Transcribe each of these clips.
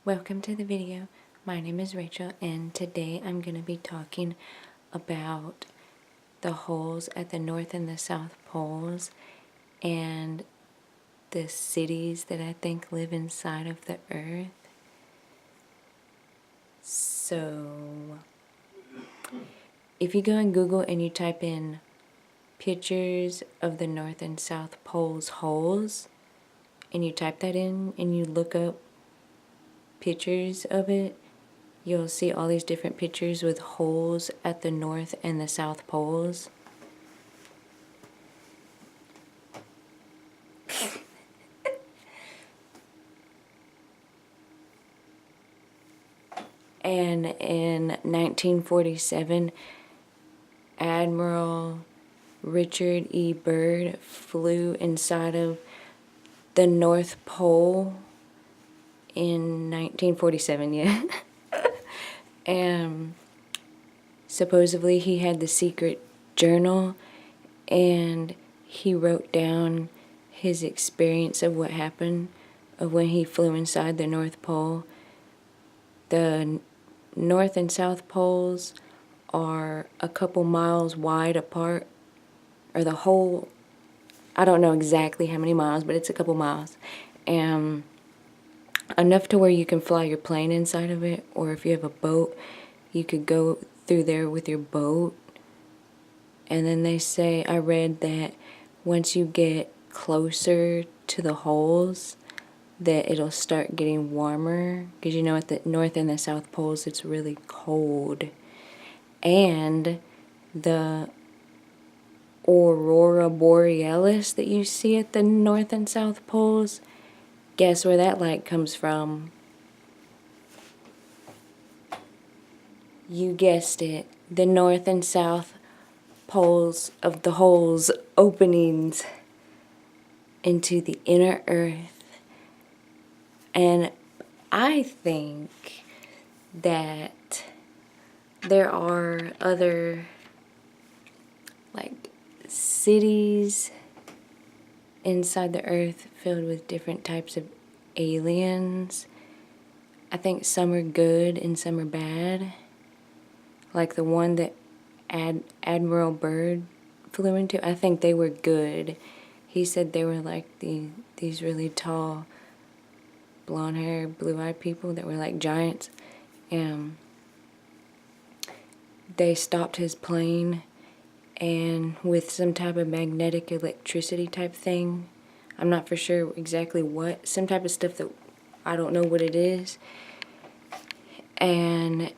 Welcome to the video. My name is Rachel and today I'm going to be talking about the holes at the North and the South Poles and the cities that I think live inside of the Earth. So, if you go on Google and you type in pictures of the North and South Poles holes, and you type that in and you look up pictures of it, you'll see all these different pictures with holes at the North and the South Poles. And in 1947, Admiral Richard E. Byrd flew inside of the North Pole in 1947, yeah. And supposedly he had the secret journal and he wrote down his experience of what happened of when he flew inside the North Pole. The North and South Poles are a couple miles wide apart, or the whole, I don't know exactly how many miles, but it's a couple miles, and enough to where you can fly your plane inside of it, or if you have a boat, you could go through there with your boat. And then they say, I read that once you get closer to the holes, that it'll start getting warmer, because you know at the North and the South Poles it's really cold. And the aurora borealis that you see at the North and South Poles, guess where that light comes from? You guessed it, the North and South Poles of the holes openings into the inner Earth. And I think that there are other like cities inside the Earth filled with different types of aliens. I think some are good and some are bad. Like the one that Admiral Byrd flew into, I think they were good. He said they were like these really tall, blonde-haired, blue-eyed people that were like giants. And they stopped his plane, and with some type of magnetic electricity type thing, I'm not for sure exactly what, some type of stuff that I don't know what it is, and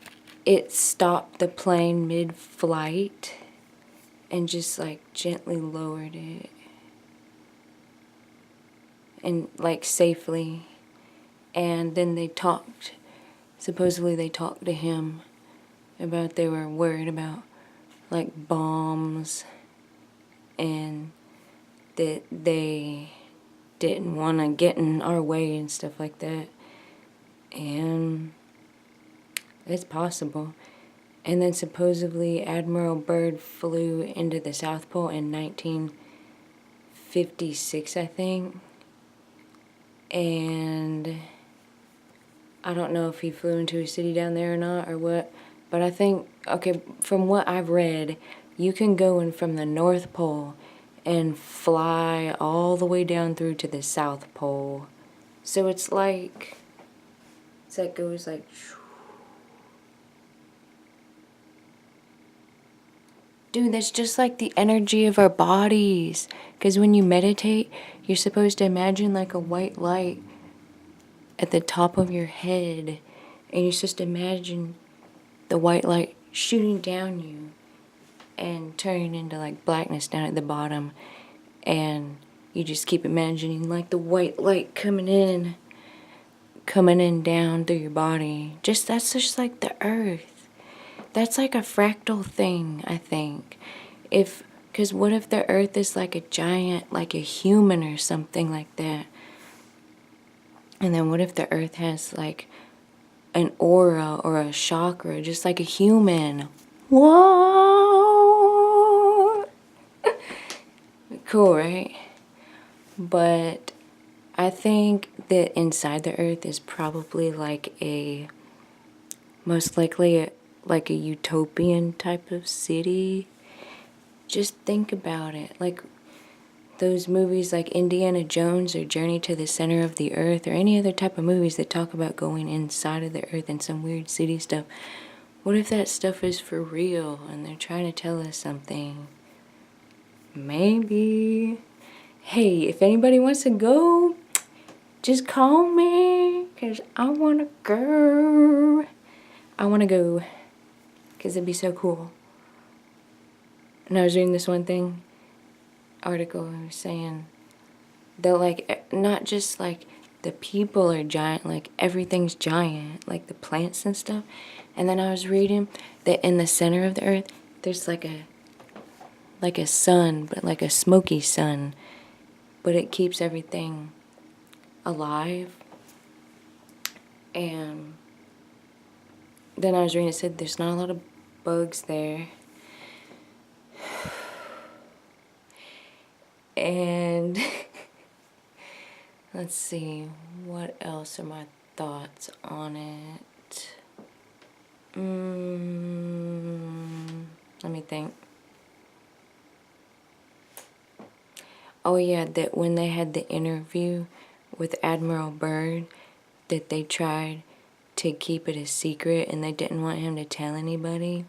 it stopped the plane mid-flight and just like gently lowered it, and like safely. And then they talked, supposedly they talked to him about they were worried about like bombs and that they didn't want to get in our way and stuff like that. And it's possible. And then supposedly Admiral Byrd flew into the South Pole in 1956, I think. And I don't know if he flew into a city down there or not or what, but I think, okay, from what I've read, you can go in from the North Pole and fly all the way down through to the South Pole. So it's like goes like, dude, that's just like the energy of our bodies. Because when you meditate, you're supposed to imagine like a white light at the top of your head, and you're supposed to imagine the white light shooting down you and turning into like blackness down at the bottom, and you just keep imagining like the white light coming in down through your body. That's just like the Earth. That's like a fractal thing, I think. Because what if the Earth is like a giant, like a human or something like that? And then what if the Earth has like an aura or a chakra, just like a human? Whoa! Cool, right? But I think that inside the earth is probably most likely like a utopian type of city. Just think about it. Like those movies like Indiana Jones or Journey to the Center of the Earth or any other type of movies that talk about going inside of the earth and some weird city stuff. What if that stuff is for real and they're trying to tell us something? Maybe. Hey, if anybody wants to go, just call me, because I want to go. I want to go, because it'd be so cool. And I was reading this one article, was saying that, like, not just, like, the people are giant, like, everything's giant, like the plants and stuff. And then I was reading that in the center of the earth, there's like a sun, but like a smoky sun, but it keeps everything alive. And then I was reading, it said there's not a lot of bugs there. And let's see, what else are my thoughts on it? Let me think. Oh yeah, that when they had the interview with Admiral Byrd, that they tried to keep it a secret and they didn't want him to tell anybody.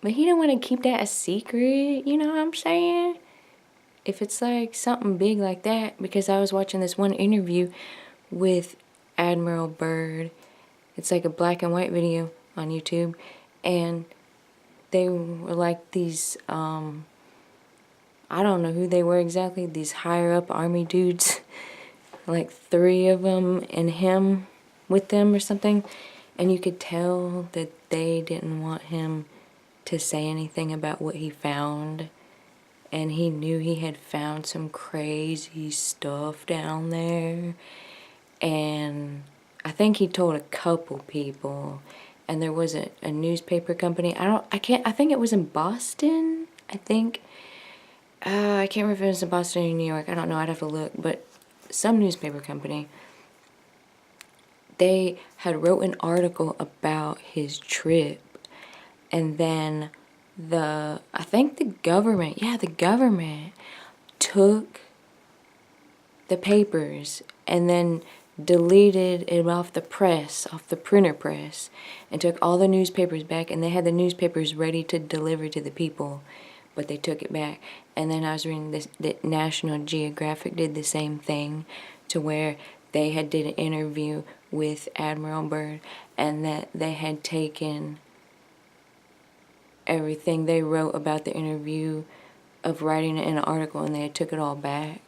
But he didn't want to keep that a secret, you know what I'm saying? If it's like something big like that, because I was watching this one interview with Admiral Byrd. It's like a black and white video on YouTube, and they were like these, I don't know who they were exactly, these higher up army dudes, like 3 of them and him with them or something, and you could tell that they didn't want him to say anything about what he found, and he knew he had found some crazy stuff down there. And I think he told a couple people, and there was a newspaper company. I think it was in Boston. I can't remember if it was in Boston or New York. I don't know. I'd have to look. But some newspaper company, they had wrote an article about his trip, and then I think the government took the papers and then deleted it off the printer press, and took all the newspapers back, and they had the newspapers ready to deliver to the people, but they took it back. And then I was reading this, that National Geographic did the same thing, to where they had did an interview with Admiral Byrd, and that they had taken everything they wrote about the interview of writing it in an article, and they had took it all back.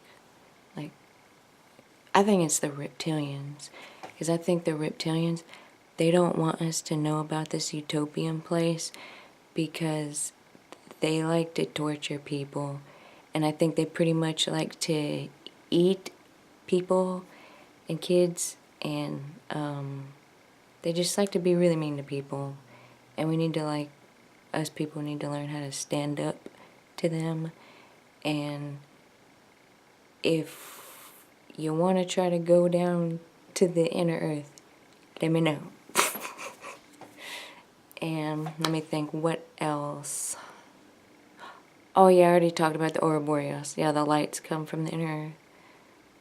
Like, I think it's the Reptilians, because I think the Reptilians, they don't want us to know about this utopian place because they like to torture people, and I think they pretty much like to eat people and kids, and they just like to be really mean to people, and we need to us people need to learn how to stand up to them. And if you want to try to go down to the inner earth, let me know. And let me think, what else? Oh yeah, I already talked about the Aurora Borealis. Yeah, the lights come from the inner earth.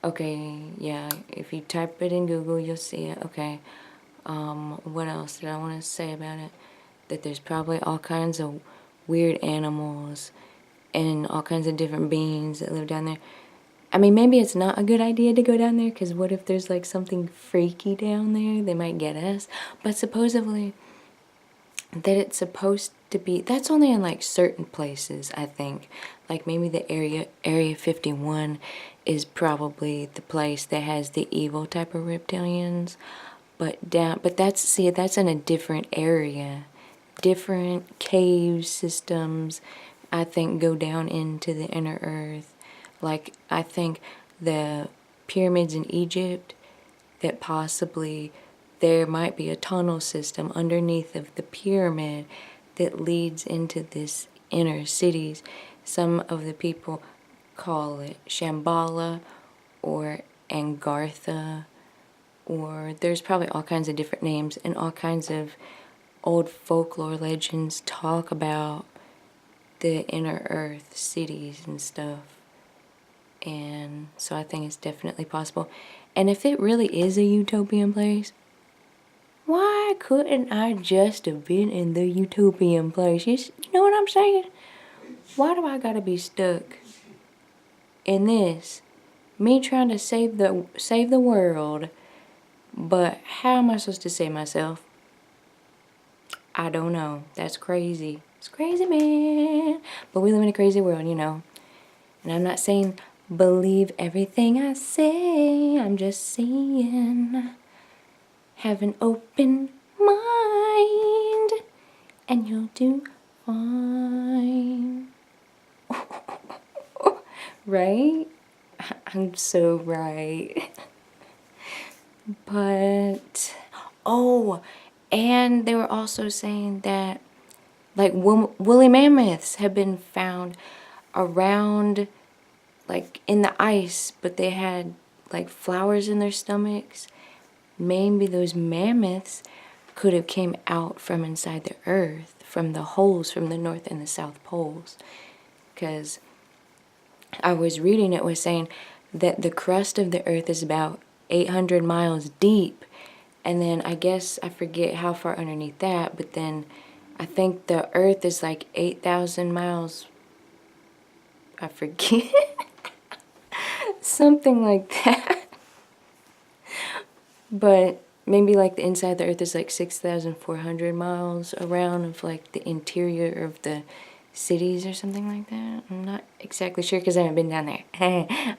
Okay, yeah, if you type it in Google, you'll see it. Okay, what else did I want to say about it? That there's probably all kinds of weird animals and all kinds of different beings that live down there. I mean, maybe it's not a good idea to go down there, because what if there's like something freaky down there? They might get us. But supposedly that it's supposed to be, that's only in like certain places, I think. Like maybe the area 51 is probably the place that has the evil type of reptilians. But that's in a different area. Different cave systems, I think, go down into the inner earth. Like, I think the pyramids in Egypt, that possibly there might be a tunnel system underneath of the pyramid that leads into this inner cities. Some of the people call it Shamballa or Agartha, or there's probably all kinds of different names, and all kinds of old folklore legends talk about the inner earth cities and stuff. And so I think it's definitely possible. And if it really is a utopian place, why couldn't I just have been in the utopian place? You know what I'm saying? Why do I gotta be stuck in this? Me trying to save the world, but how am I supposed to save myself? I don't know. That's crazy. It's crazy, man. But we live in a crazy world, you know. And I'm not saying believe everything I say. I'm just saying have an open mind and you'll do fine. Right? I'm so right. But, oh, and they were also saying that, like, woolly mammoths have been found around, like, in the ice, but they had, like, flowers in their stomachs. Maybe those mammoths could have came out from inside the earth, from the holes from the North and the South Poles. Because I was reading, it was saying that the crust of the earth is about 800 miles deep. And then I guess I forget how far underneath that, but then I think the earth is like 8,000 miles. I forget. Something like that. But maybe like the inside of the earth is like 6,400 miles around of like the interior of the cities or something like that. I'm not exactly sure because I haven't been down there.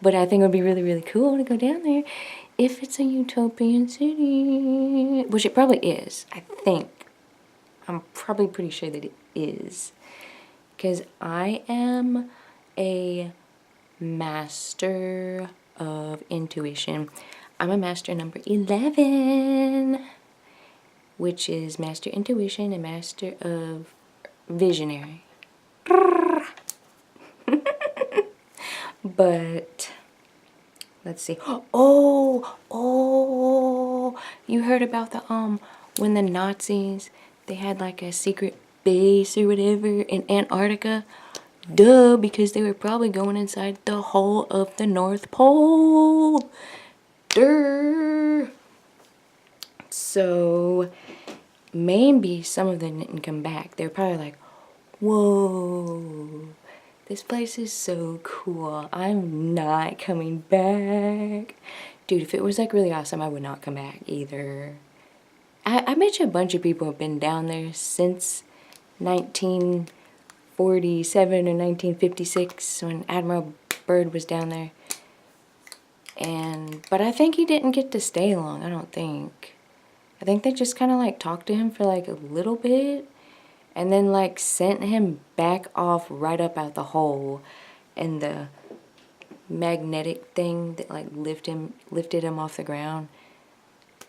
But I think it would be really, really cool to go down there if it's a utopian city. Which it probably is, I think. I'm probably pretty sure that it is. Because I am a master of intuition. I'm a master number 11, which is master intuition and master of visionary. But let's see. Oh, you heard about the when the Nazis, they had like a secret base or whatever in Antarctica? Duh, because they were probably going inside the hole of the North Pole. Duh. So maybe some of them didn't come back. They were probably like, whoa, this place is so cool. I'm not coming back. Dude, if it was like really awesome, I would not come back either. I bet you a bunch of people have been down there since 1947 or 1956 when Admiral Byrd was down there. But I think he didn't get to stay long, I don't think. I think they just kind of like talked to him for like a little bit and then like sent him back off right up out the hole, and the magnetic thing that like lifted him off the ground,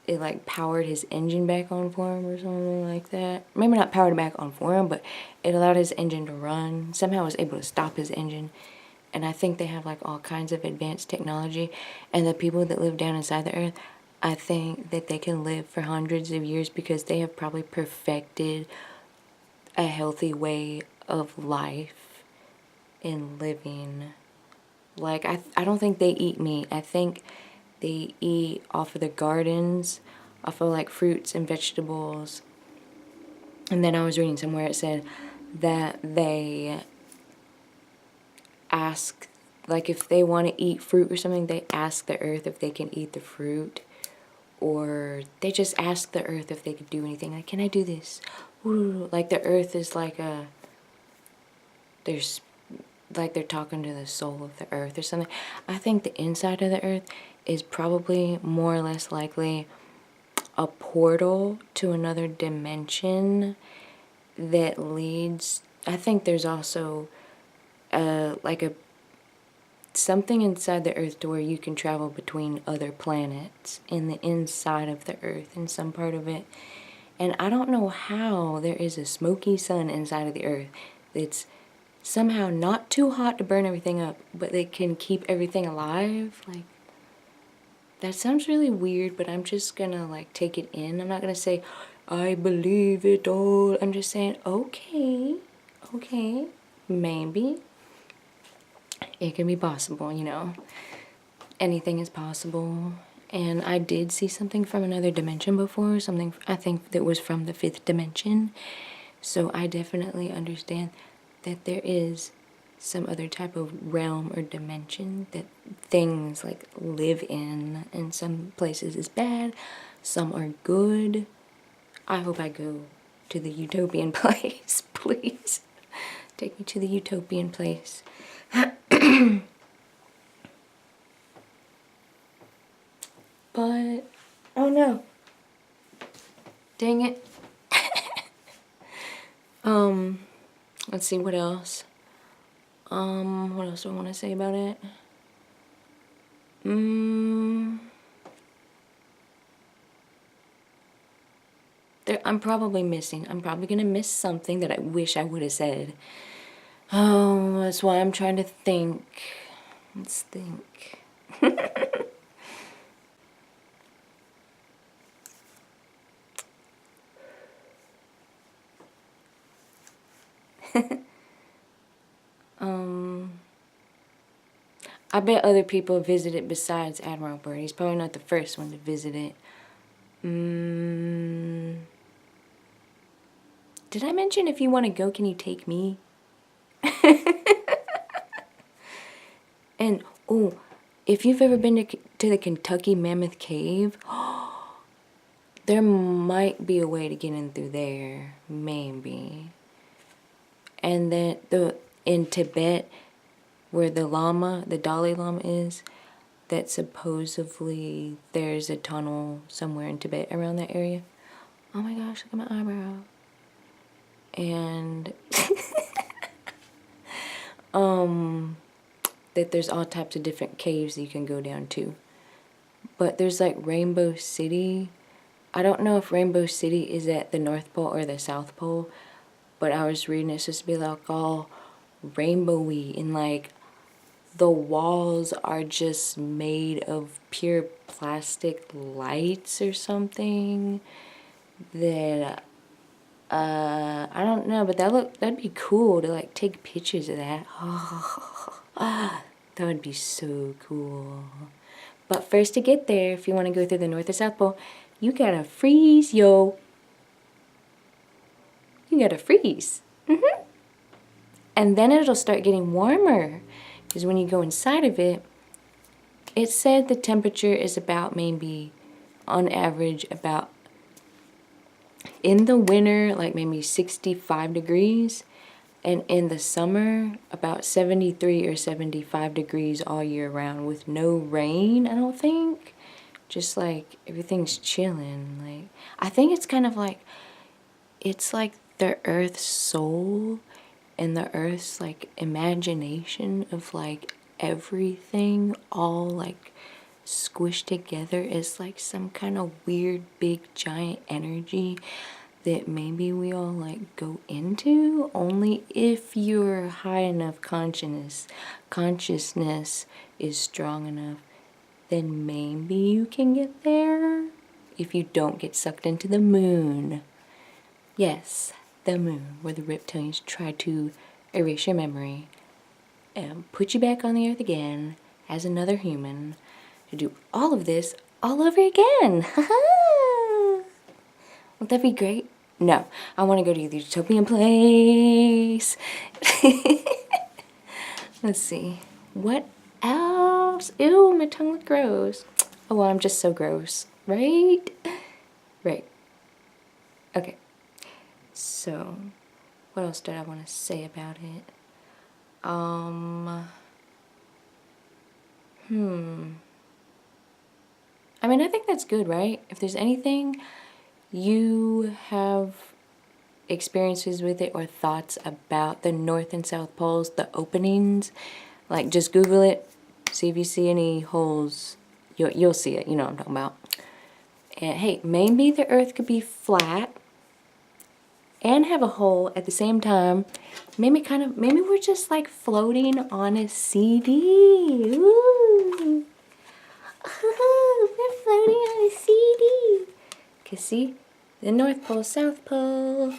it like powered his engine back on for him or something like that. Maybe not powered it back on for him, but it allowed his engine to run. Somehow it was able to stop his engine. And I think they have like all kinds of advanced technology. And the people that live down inside the earth, I think that they can live for hundreds of years because they have probably perfected a healthy way of life in living. Like, I don't think they eat meat. I think they eat off of the gardens, off of like fruits and vegetables. And then I was reading somewhere it said that they ask, like if they want to eat fruit or something, they ask the earth if they can eat the fruit. Or they just ask the earth if they could do anything. Like, can I do this? Ooh, like the earth is like there's like they're talking to the soul of the earth or something. I think the inside of the earth is probably more or less likely a portal to another dimension that leads. I think there's also like a something inside the earth to where you can travel between other planets in the inside of the earth, in some part of it. And I don't know how there is a smoky sun inside of the earth that's somehow not too hot to burn everything up, but they can keep everything alive. Like, That sounds really weird, but I'm just gonna like take it in. I'm not gonna say, I believe it all. I'm just saying, okay, maybe. It can be possible, you know. Anything is possible. And I did see something from another dimension before, something I think that was from the 5th dimension. So I definitely understand that there is some other type of realm or dimension that things like live in, and some places is bad, some are good. I hope I go to the utopian place, please. Take me to the utopian place. But, oh no. Dang it. Let's see, what else? What else do I want to say about it? I'm probably gonna miss something that I wish I would have said. Oh, that's why I'm trying to think. Let's think. I bet other people visit it besides Admiral Byrd. He's probably not the first one to visit it. Did I mention if you want to go, can you take me? And, oh, if you've ever been to the Kentucky Mammoth Cave, there might be a way to get in through there. Maybe. And then in Tibet, where the Dalai Lama is, that supposedly there's a tunnel somewhere in Tibet around that area. Oh my gosh, look at my eyebrow. And that there's all types of different caves that you can go down to. But there's like Rainbow City. I don't know if Rainbow City is at the North Pole or the South Pole, but I was reading it's supposed to be like all rainbowy, and like the walls are just made of pure plastic lights or something. That I don't know, but that'd be cool to like take pictures of that. That would be so cool. But first, to get there, if you want to go through the North or South Pole, you gotta freeze, yo. You gotta freeze. And then it'll start getting warmer. Because when you go inside of it, it said the temperature is about maybe, on average, about, in the winter, like maybe 65 degrees. And in the summer, about 73 or 75 degrees all year round with no rain, I don't think. Just like everything's chilling. Like, I think it's kind of like, it's like the Earth's soul and the Earth's like imagination of like everything all like squished together is like some kind of weird big giant energy that maybe we all like go into. Only if your high enough consciousness is strong enough, then maybe you can get there. If you don't get sucked into the moon. Yes, the moon, where the reptilians try to erase your memory and put you back on the earth again as another human to do all of this all over again. Won't that be great? No, I want to go to the utopian place. Let's see. What else? Ew, my tongue looked gross. Oh, well, I'm just so gross, right? Right. Okay. So, what else did I want to say about it? I mean, I think that's good, right? If there's anything you have experiences with it or thoughts about the North and South Poles, the openings, like just Google it, see if you see any holes. You'll see it, you know what I'm talking about. And hey, maybe the Earth could be flat and have a hole at the same time. Maybe we're just like floating on a CD. Ooh. 'Cause see, the North Pole, South Pole.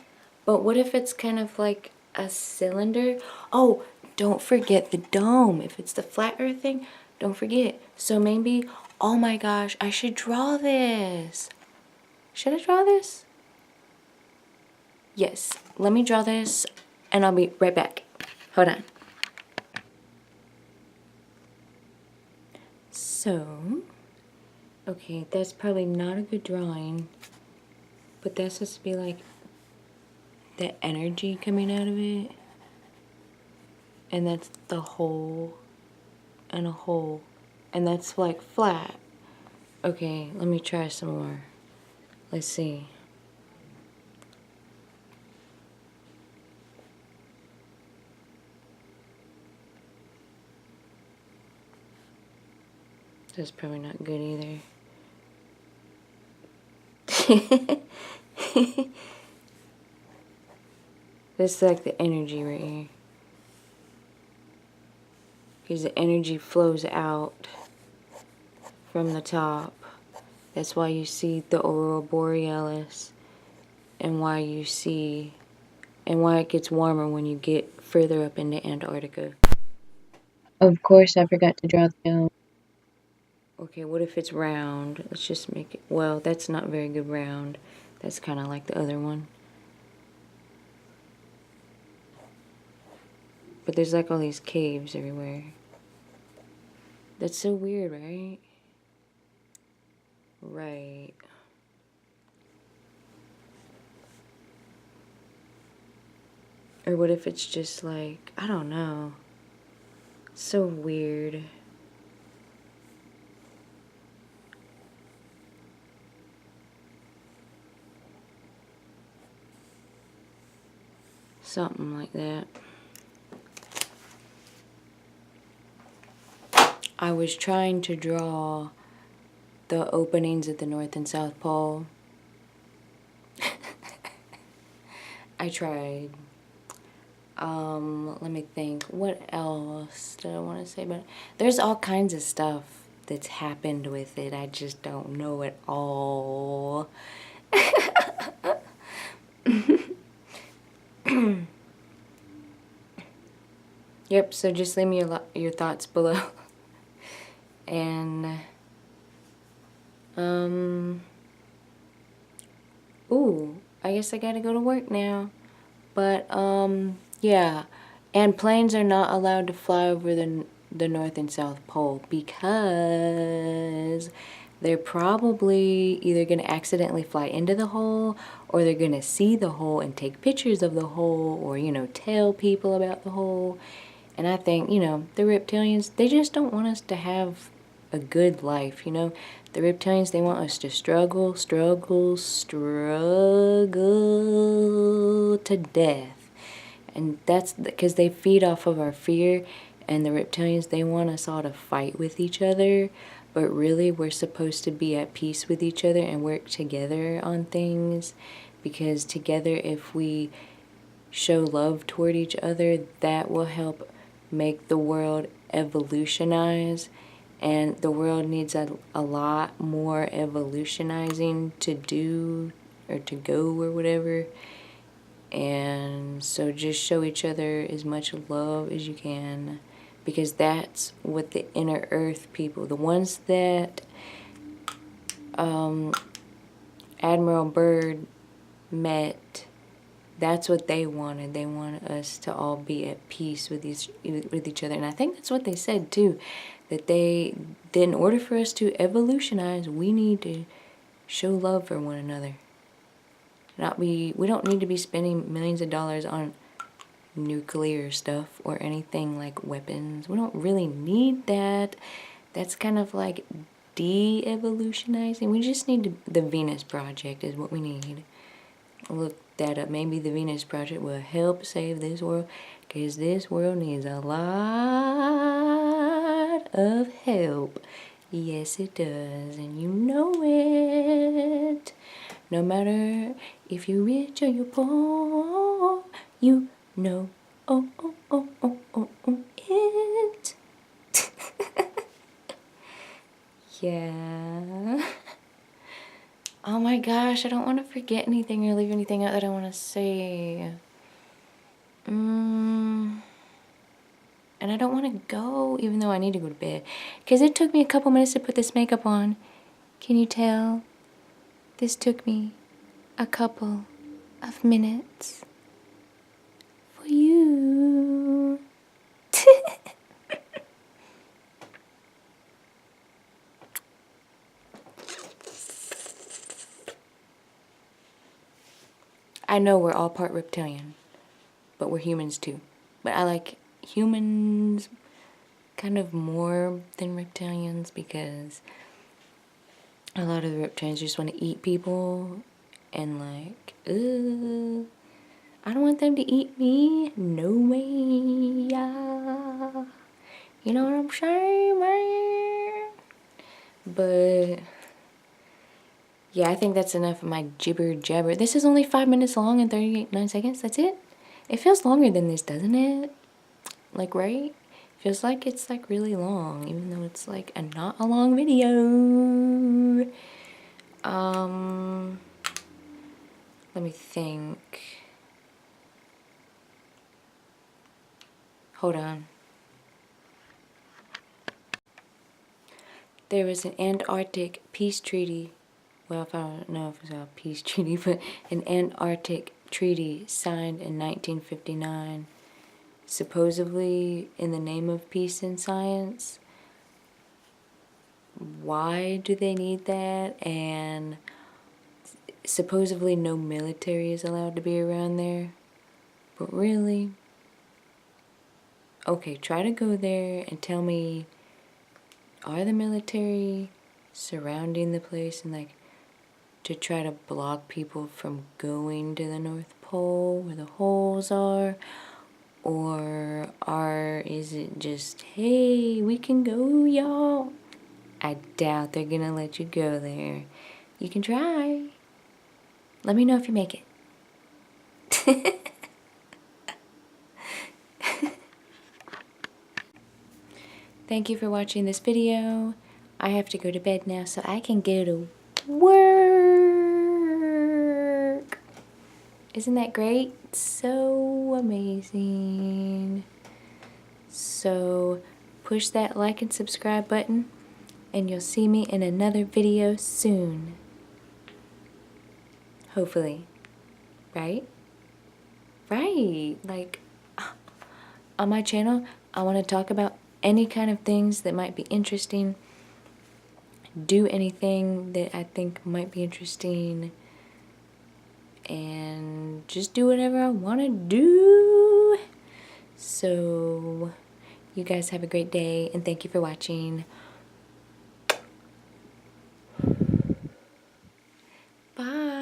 But what if it's kind of like a cylinder? Oh, don't forget the dome. If it's the flat earth thing, don't forget. So maybe, oh my gosh, I should draw this. Should I draw this? Yes, let me draw this and I'll be right back. Hold on. So, okay, that's probably not a good drawing, but that's supposed to be like the energy coming out of it. And that's the hole and a hole. And that's like flat. Okay, let me try some more. Let's see. That's probably not good either. This is like the energy right here. Because the energy flows out from the top. That's why you see the aurora borealis and why you see and why it gets warmer when you get further up into Antarctica. Of course, I forgot to draw the dome. Okay, what if it's round? Let's just make it, well, that's not very good round. That's kind of like the other one. But there's like all these caves everywhere. That's so weird, right? Right. Or what if it's just like, I don't know. So weird. Something like that. I was trying to draw the openings at the North and South Pole. I tried. Let me think. What else did I want to say about it? There's all kinds of stuff that's happened with it. I just don't know it all. Yep, so just leave me your thoughts below. And, ooh, I guess I gotta go to work now. But, yeah. And planes are not allowed to fly over the North and South Pole because they're probably either going to accidentally fly into the hole, or they're going to see the hole and take pictures of the hole, or, you know, tell people about the hole. And I think, you know, the reptilians, they just don't want us to have a good life, you know. The reptilians, they want us to struggle to death. And that's because they feed off of our fear. And the reptilians, they want us all to fight with each other. But really, we're supposed to be at peace with each other and work together on things. Because together, if we show love toward each other, that will help make the world evolutionize. And the world needs a lot more evolutionizing to do, or to go, or whatever. And so just show each other as much love as you can, because that's what the inner earth people, the ones that Admiral Byrd met, that's what they wanted. They wanted us to all be at peace with each other. And I think that's what they said too, that in order for us to evolutionize, we need to show love for one another. We don't need to be spending millions of dollars on nuclear stuff or anything like weapons. We don't really need that. That's kind of like de-evolutionizing. We just need the Venus Project is what we need. Look that up. Maybe the Venus Project will help save this world, because this world needs a lot of help. Yes, it does, and you know it. No matter if you're rich or you're poor, you know it. Yeah. Oh my gosh, I don't want to forget anything or leave anything out that I want to say. And I don't want to go, even though I need to go to bed. Because it took me a couple minutes to put this makeup on. Can you tell? This took me a couple of minutes for you. I know we're all part reptilian, but we're humans too. But I like humans kind of more than reptilians because a lot of the reptilians just want to eat people and like, I don't want them to eat me. No way. Yeah. You know what I'm saying, man? But yeah, I think that's enough of my jibber jabber. This is only 5 minutes long and 39 seconds. That's it. It feels longer than this, doesn't it? Like, right? Feels like it's like really long, even though it's like not a long video. Let me think. Hold on. There was an Antarctic peace treaty. Well, if I don't know if it's a peace treaty, but an Antarctic treaty signed in 1959, supposedly in the name of peace and science. Why do they need that? And supposedly no military is allowed to be around there. But really? Okay, try to go there and tell me, are the military surrounding the place and like to try to block people from going to the North Pole where the holes are? Or is it just, hey, we can go, y'all? I doubt they're gonna let you go there. You can try. Let me know if you make it. Thank you for watching this video. I have to go to bed now so I can go to work. Isn't that great? So amazing. So push that like and subscribe button and you'll see me in another video soon. Hopefully. Right? Right. Like, on my channel, I want to talk about any kind of things that might be interesting. Do anything that I think might be interesting. And just do whatever I want to do. So, you guys have a great day and thank you for watching. Bye.